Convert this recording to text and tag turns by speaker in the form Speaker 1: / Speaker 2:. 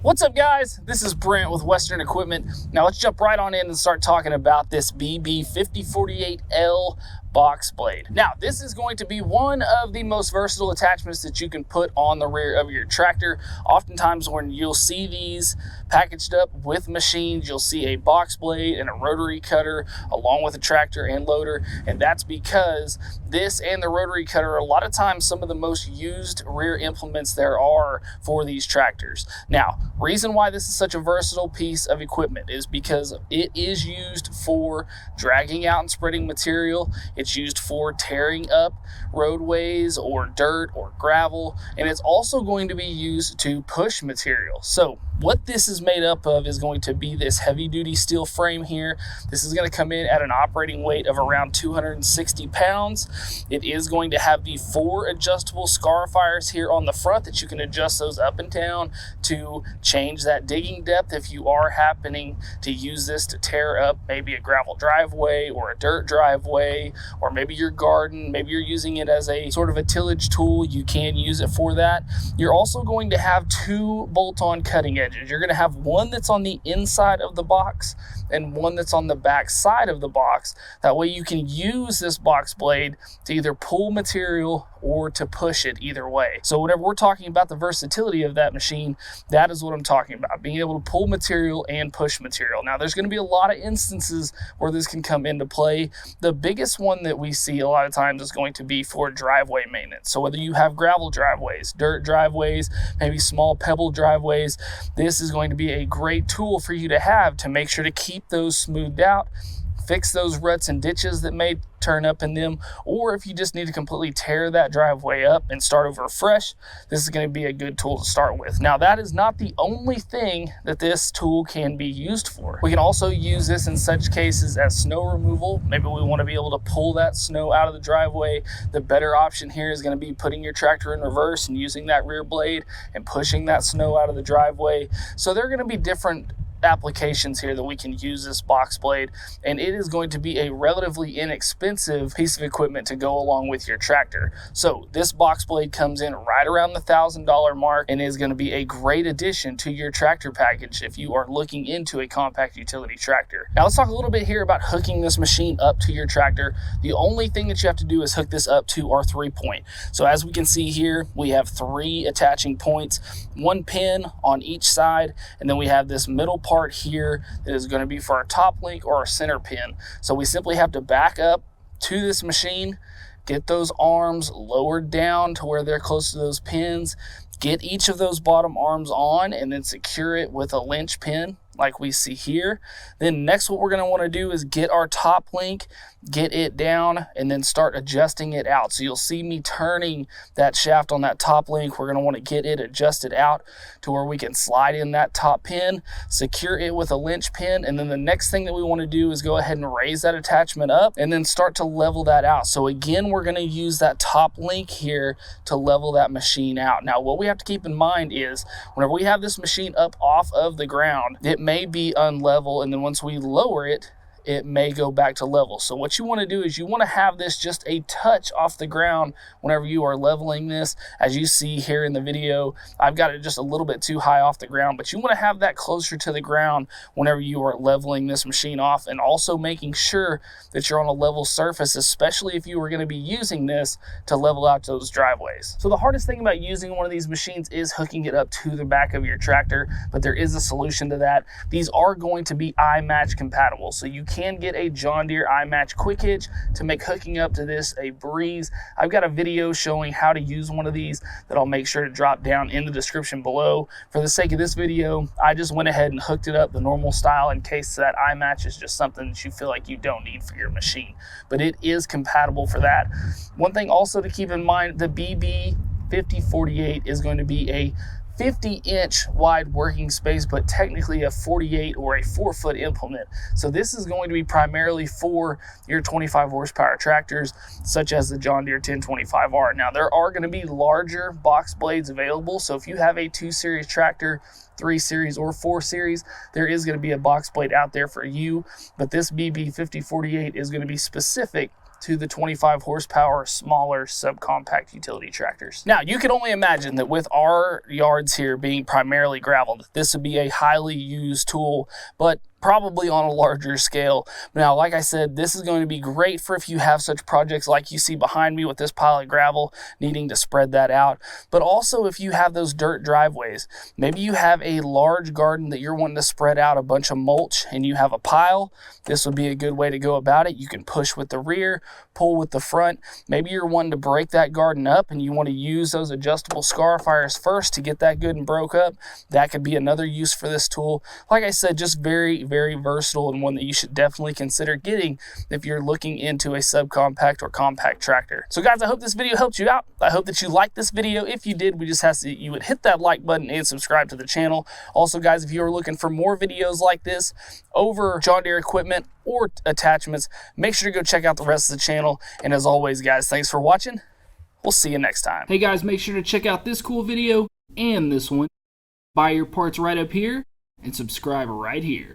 Speaker 1: What's up, guys? This is Brent with Western Equipment. Now let's jump right on in and start talking about this BB5048L Box Blade. Now this is going to be one of the most versatile attachments that you can put on the rear of your tractor. Oftentimes when you'll see these packaged up with machines, you'll see a box blade and a rotary cutter along with a tractor and loader, and that's because this and the rotary cutter are a lot of times some of the most used rear implements there are for these tractors. Now, reason why this is such a versatile piece of equipment is because it is used for dragging out and spreading material. It's used for tearing up roadways or dirt or gravel, and it's also going to be used to push material. So what this is made up of is going to be this heavy duty steel frame here. This is going to come in at an operating weight of around 260 pounds. It is going to have the 4 adjustable scarifiers here on the front that you can adjust those up and down to change that digging depth if you are happening to use this to tear up maybe a gravel driveway or a dirt driveway, or maybe your garden. Maybe you're using it as a sort of a tillage tool. You can use it for that. You're also going to have 2 bolt-on cutting edges. You're going to have one that's on the inside of the box and one that's on the back side of the box. That way you can use this box blade to either pull material or to push it either way. So whenever we're talking about the versatility of that machine, that is what I'm talking about, being able to pull material and push material. Now there's going to be a lot of instances where this can come into play. The biggest one that we see a lot of times is going to be for driveway maintenance. So whether you have gravel driveways, dirt driveways, maybe small pebble driveways, this is going to be a great tool for you to have to make sure to keep those smoothed out, fix those ruts and ditches that may turn up in them, or if you just need to completely tear that driveway up and start over fresh, this is going to be a good tool to start with. Now that is not the only thing that this tool can be used for. We can also use this in such cases as snow removal. Maybe we want to be able to pull that snow out of the driveway. The better option here is going to be putting your tractor in reverse and using that rear blade and pushing that snow out of the driveway. So there are going to be different applications here that we can use this box blade, and it is going to be a relatively inexpensive piece of equipment to go along with your tractor. So this box blade comes in right around the $1,000 mark and is going to be a great addition to your tractor package if you are looking into a compact utility tractor. Now let's talk a little bit here about hooking this machine up to your tractor. The only thing that you have to do is hook this up to our 3-point. So as we can see here, we have 3 attaching points, 1 pin on each side, and then we have this middle part here that is going to be for our top link or our center pin. So we simply have to back up to this machine, get those arms lowered down to where they're close to those pins, get each of those bottom arms on, and then secure it with a linch pin like we see here. Then next what we're going to want to do is get our top link, get it down, and then start adjusting it out. So you'll see me turning that shaft on that top link. We're going to want to get it adjusted out to where we can slide in that top pin, secure it with a linch pin, and then the next thing that we want to do is go ahead and raise that attachment up and then start to level that out. So again, we're going to use that top link here to level that machine out. Now what we have to keep in mind is whenever we have this machine up off of the ground, it may be unlevel, and then once we lower it, it may go back to level. So what you want to do is you want to have this just a touch off the ground whenever you are leveling this. As you see here in the video, I've got it just a little bit too high off the ground, but you want to have that closer to the ground whenever you are leveling this machine off, and also making sure that you're on a level surface, especially if you are going to be using this to level out those driveways. So the hardest thing about using one of these machines is hooking it up to the back of your tractor, but there is a solution to that. These are going to be iMatch compatible, so you can get a John Deere iMatch quick hitch to make hooking up to this a breeze. I've got a video showing how to use one of these that I'll make sure to drop down in the description below. For the sake of this video, I just went ahead and hooked it up the normal style in case that iMatch is just something that you feel like you don't need for your machine, but it is compatible for that. One thing also to keep in mind, the BB5048 is going to be a 50-inch wide working space, but technically a 48 or a 4-foot implement. So this is going to be primarily for your 25 horsepower tractors, such as the John Deere 1025R. Now there are going to be larger box blades available. So if you have a 2 series tractor, 3 series or 4 series, there is going to be a box blade out there for you, but this BB5048 is going to be specific to the 25 horsepower smaller subcompact utility tractors. Now, you can only imagine that with our yards here being primarily gravel, this would be a highly used tool, but probably on a larger scale. Now, like I said, this is going to be great for if you have such projects like you see behind me with this pile of gravel, needing to spread that out. But also if you have those dirt driveways, maybe you have a large garden that you're wanting to spread out a bunch of mulch and you have a pile, this would be a good way to go about it. You can push with the rear, pull with the front. Maybe you're wanting to break that garden up and you want to use those adjustable scarifiers first to get that good and broke up. That could be another use for this tool. Like I said, just very versatile, and one that you should definitely consider getting if you're looking into a subcompact or compact tractor. So guys, I hope this video helped you out. I hope that you liked this video. If you did, we just ask that you would hit that like button and subscribe to the channel. Also guys, if you are looking for more videos like this over John Deere equipment or attachments, make sure to go check out the rest of the channel. And as always guys, thanks for watching. We'll see you next time. Hey guys, make sure to check out this cool video and this one. Buy your parts right up here and subscribe right here.